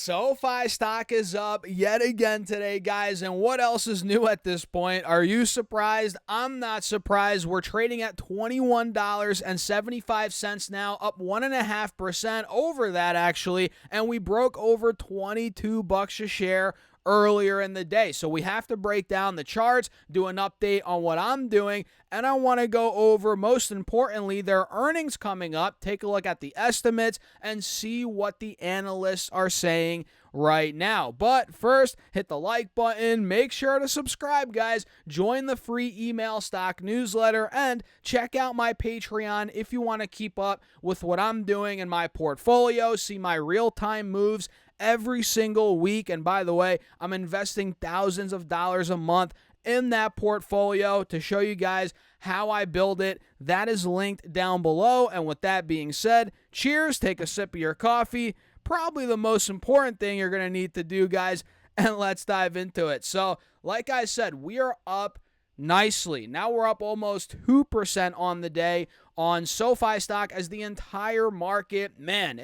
SoFi stock is up yet again today, guys. And what else is new at this point? Are you surprised? I'm not surprised. We're trading at $21.75 now, up 1.5% over that, actually. And we broke over $22 a share earlier in the day. So we have to break down the charts, do an update on what I'm doing, and I want to go over, most importantly, their earnings coming up, take a look at the estimates, and see what the analysts are saying right now. But first, hit the like button, make sure to subscribe, guys, join the free email stock newsletter, and check out my Patreon if you want to keep up with what I'm doing in my portfolio, see my real-time moves every single week. And by the way, I'm investing thousands of dollars a month in that portfolio to show you guys how I build it. That is linked down below. And with that being said, cheers, take a sip of your coffee. Probably the most important thing you're going to need to do, guys, and let's dive into it. So, like I said, we are up nicely. Now we're up almost 2% on the day on SoFi stock as the entire market, man,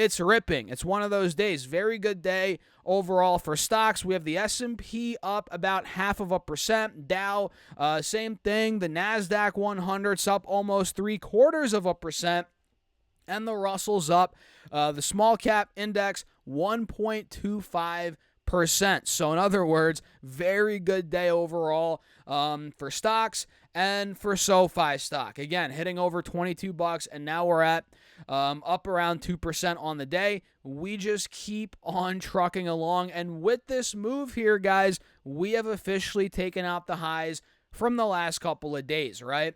it's ripping. It's one of those days. Very good day overall for stocks. We have the S&P up about 0.5%. Dow, same thing. The NASDAQ 100's up almost 0.75%. And the Russell's up. The small cap index 1.25%. So in other words, very good day overall for stocks and for SoFi stock. Again, hitting over $22, and now we're at up around 2% on the day. We just keep on trucking along. And with this move here, guys, we have officially taken out the highs from the last couple of days, right?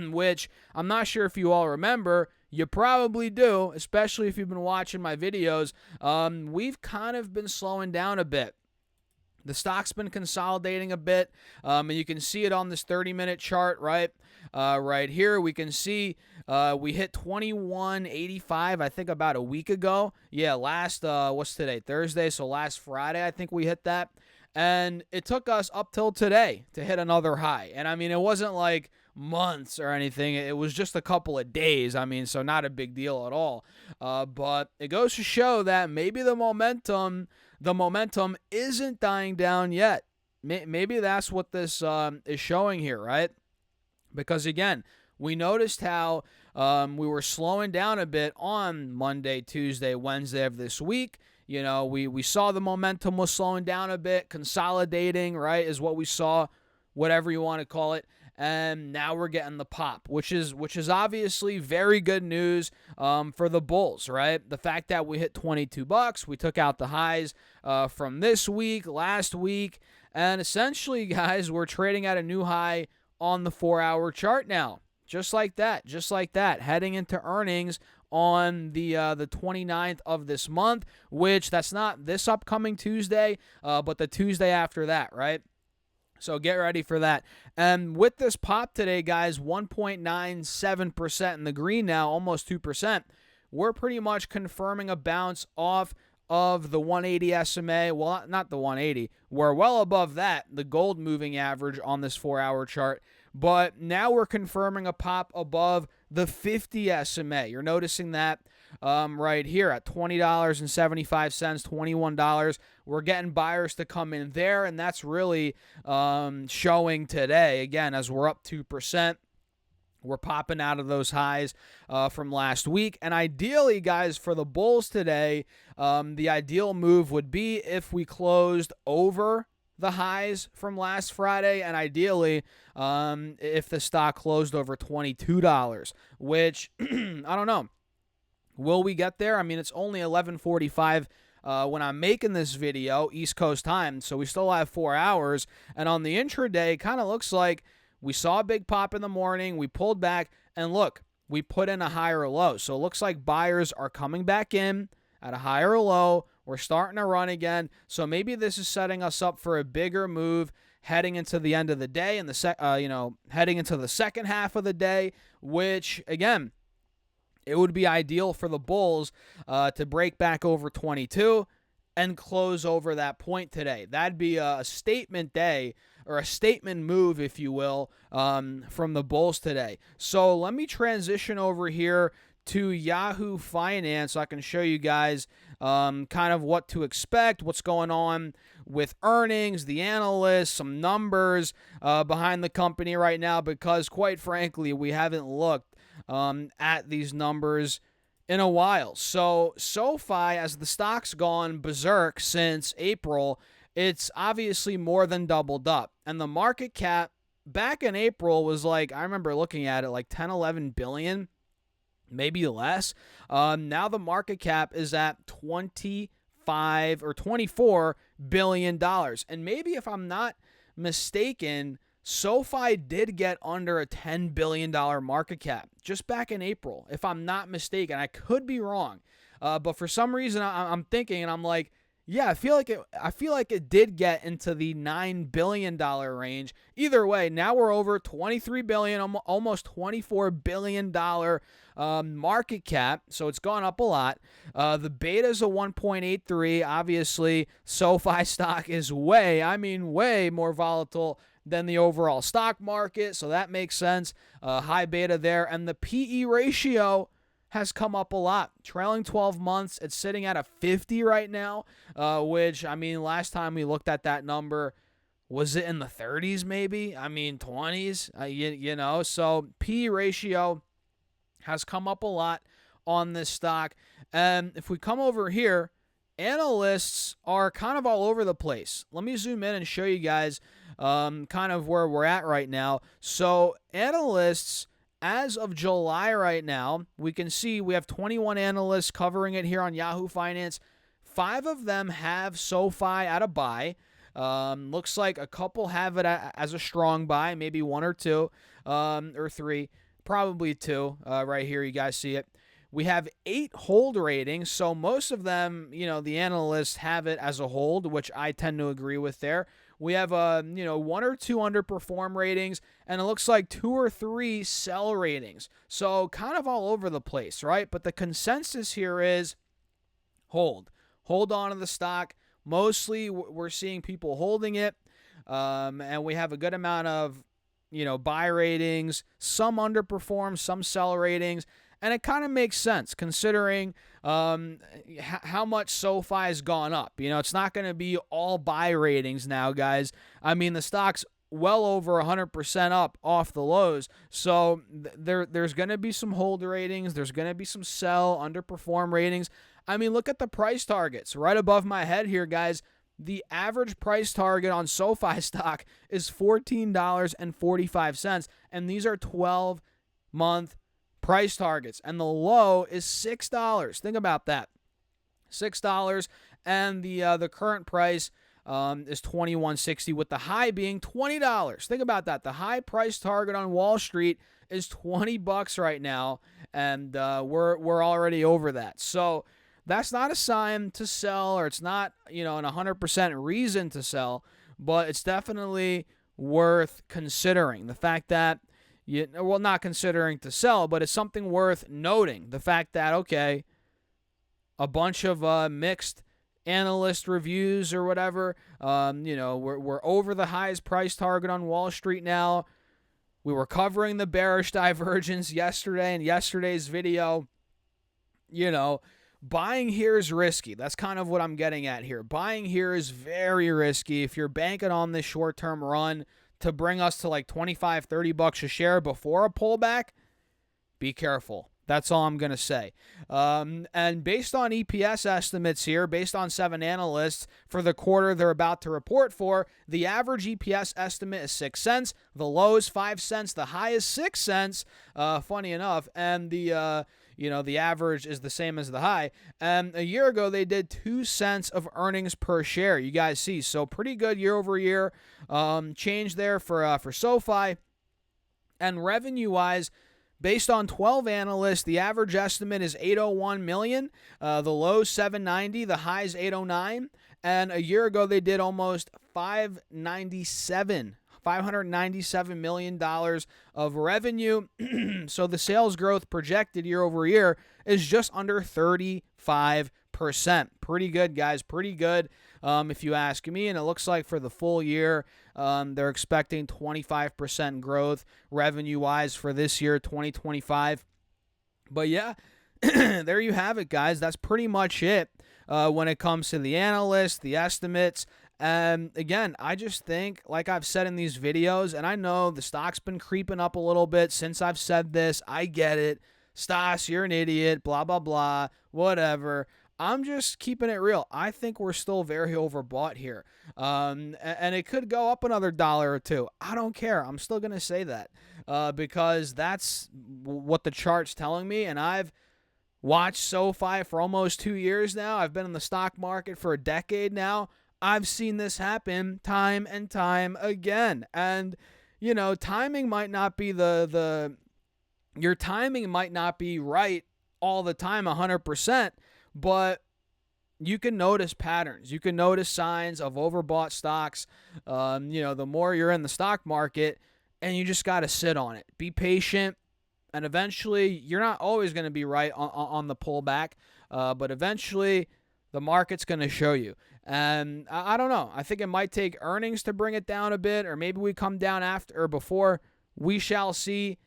Which I'm not sure if you all remember. You probably do, especially if you've been watching my videos. We've kind of been slowing down a bit. The stock's been consolidating a bit, and you can see it on this 30-minute chart, right? Right here, we can see we hit 21.85, I think, about a week ago. Yeah, what's today? Thursday, so last Friday, I think we hit that. And it took us up till today to hit another high. And, I mean, it wasn't like months or anything. It was just a couple of days. I mean, so not a big deal at all. But it goes to show that maybe the momentum isn't dying down yet. Maybe that's what this is showing here, right? Because, again, we noticed how we were slowing down a bit on Monday, Tuesday, Wednesday of this week. You know, we saw the momentum was slowing down a bit, consolidating, right, is what we saw, whatever you want to call it. And now we're getting the pop, which is obviously very good news for the bulls, right? The fact that we hit $22, we took out the highs from this week, last week, and essentially, guys, we're trading at a new high on the 4-hour chart now. Just like that, heading into earnings on the 29th of this month, which that's not this upcoming Tuesday, but the Tuesday after that, right? So get ready for that. And with this pop today, guys, 1.97% in the green now, almost 2%. We're pretty much confirming a bounce off of the 180 SMA. Well, not the 180. We're well above that, the gold moving average on this 4-hour chart. But now we're confirming a pop above the 50 SMA. You're noticing that right here at $20.75, $21. We're getting buyers to come in there, and that's really showing today. Again, as we're up 2%. We're popping out of those highs from last week. And ideally, guys, for the bulls today, the ideal move would be if we closed over the highs from last Friday, and ideally if the stock closed over $22, which I don't know. Will we get there? I mean, it's only 11:45 when I'm making this video, East Coast time, so we still have 4 hours. And on the intraday, it kind of looks like we saw a big pop in the morning, we pulled back, and look, we put in a higher low. So it looks like buyers are coming back in at a higher low. We're starting to run again. So maybe this is setting us up for a bigger move heading into the end of the day and heading into the second half of the day, which, again, it would be ideal for the bulls to break back over 22 and close over that point today. That'd be a statement day, or a statement move, if you will, from the bulls today. So let me transition over here to Yahoo Finance so I can show you guys kind of what to expect, what's going on with earnings, the analysts, some numbers behind the company right now, because quite frankly, we haven't looked at these numbers in a while. So SoFi, as the stock's gone berserk since April, it's obviously more than doubled up. And the market cap back in April was like, I remember looking at it like 10, 11 billion, maybe less. Now the market cap is at 25 or $24 billion. And maybe, if I'm not mistaken, SoFi did get under a $10 billion market cap just back in April, if I'm not mistaken. I could be wrong. But for some reason, I'm thinking, and I'm like, yeah, I feel like it did get into the $9 billion range. Either way, now we're over $23 billion, almost $24 billion market cap. So it's gone up a lot. The beta is a 1.83. Obviously, SoFi stock is way more volatile than the overall stock market. So that makes sense. High beta there. And the PE ratio has come up a lot. Trailing 12 months, it's sitting at a 50 right now, which, I mean, last time we looked at that number, was it in the 30s maybe? I mean, 20s, you know. So PE ratio has come up a lot on this stock. And if we come over here, analysts are kind of all over the place. Let me zoom in and show you guys kind of where we're at right now. So analysts, as of July right now, we can see we have 21 analysts covering it here on Yahoo Finance. 5 of them have SoFi at a buy. Looks like a couple have it as a strong buy, maybe 1 or 2 or 3, probably 2 right here. You guys see it. We have 8 hold ratings, so most of them, you know, the analysts have it as a hold, which I tend to agree with there. We have, 1 or 2 underperform ratings, and it looks like 2 or 3 sell ratings. So kind of all over the place, right? But the consensus here is hold. Hold on to the stock. Mostly we're seeing people holding it, and we have a good amount of, buy ratings. Some underperform, some sell ratings. And it kind of makes sense considering how much SoFi has gone up. It's not going to be all buy ratings now, guys. I mean, the stock's well over 100% up off the lows. So there's going to be some hold ratings. There's going to be some sell, underperform ratings. I mean, look at the price targets right above my head here, guys. The average price target on SoFi stock is $14.45, and these are 12-month price targets, and the low is $6. Think about that, $6, and the current price is $21.60, with the high being $20. Think about that. The high price target on Wall Street is $20 right now, and we're already over that. So that's not a sign to sell, or it's not an 100% reason to sell, but it's definitely worth considering. The fact that not considering to sell, but it's something worth noting. The fact that, okay, a bunch of mixed analyst reviews or whatever, we're over the highest price target on Wall Street now. We were covering the bearish divergence yesterday in yesterday's video. Buying here is risky. That's kind of what I'm getting at here. Buying here is very risky. If you're banking on this short-term run to bring us to like $25, $30 a share before a pullback, be careful. That's all I'm going to say. And based on EPS estimates here, based on 7 analysts for the quarter they're about to report for, the average EPS estimate is 6 cents. The low is 5 cents. The high is 6 cents, funny enough. And the average is the same as the high. And a year ago, they did 2 cents of earnings per share. You guys see, so pretty good year over year change there for SoFi. And revenue-wise, based on 12 analysts, the average estimate is $801 million. The low $790, the high is $809. And a year ago, they did almost $597 million of revenue. So the sales growth projected year over year is just under 35%. Pretty good, guys. Pretty good, if you ask me. And it looks like for the full year, they're expecting 25% growth revenue-wise for this year, 2025. But yeah, there you have it, guys. That's pretty much it when it comes to the analysts, the estimates. And again, I just think, like I've said in these videos, and I know the stock's been creeping up a little bit since I've said this. I get it. Stas, you're an idiot, blah, blah, blah, whatever. I'm just keeping it real. I think we're still very overbought here. And it could go up another dollar or two. I don't care. I'm still going to say that because that's what the chart's telling me. And I've watched SoFi for almost 2 years now. I've been in the stock market for a decade now. I've seen this happen time and time again. And, you know, timing might not be your timing might not be right all the time 100%, but you can notice patterns. You can notice signs of overbought stocks. The more you're in the stock market, and you just got to sit on it. Be patient, and eventually, you're not always going to be right on the pullback, but eventually, the market's going to show you. And I don't know. I think it might take earnings to bring it down a bit, or maybe we come down after or before. We shall see.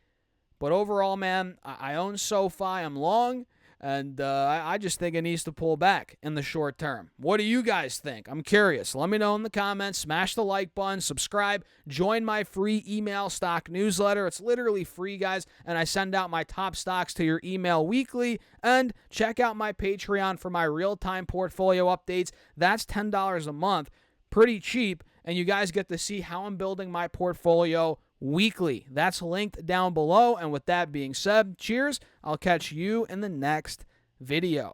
But overall, man, I own SoFi. I'm long, and I just think it needs to pull back in the short term. What do you guys think? I'm curious. Let me know in the comments. Smash the like button. Subscribe. Join my free email stock newsletter. It's literally free, guys, and I send out my top stocks to your email weekly. And check out my Patreon for my real-time portfolio updates. That's $10 a month. Pretty cheap, and you guys get to see how I'm building my portfolio weekly. That's linked down below. And with that being said, cheers. I'll catch you in the next video.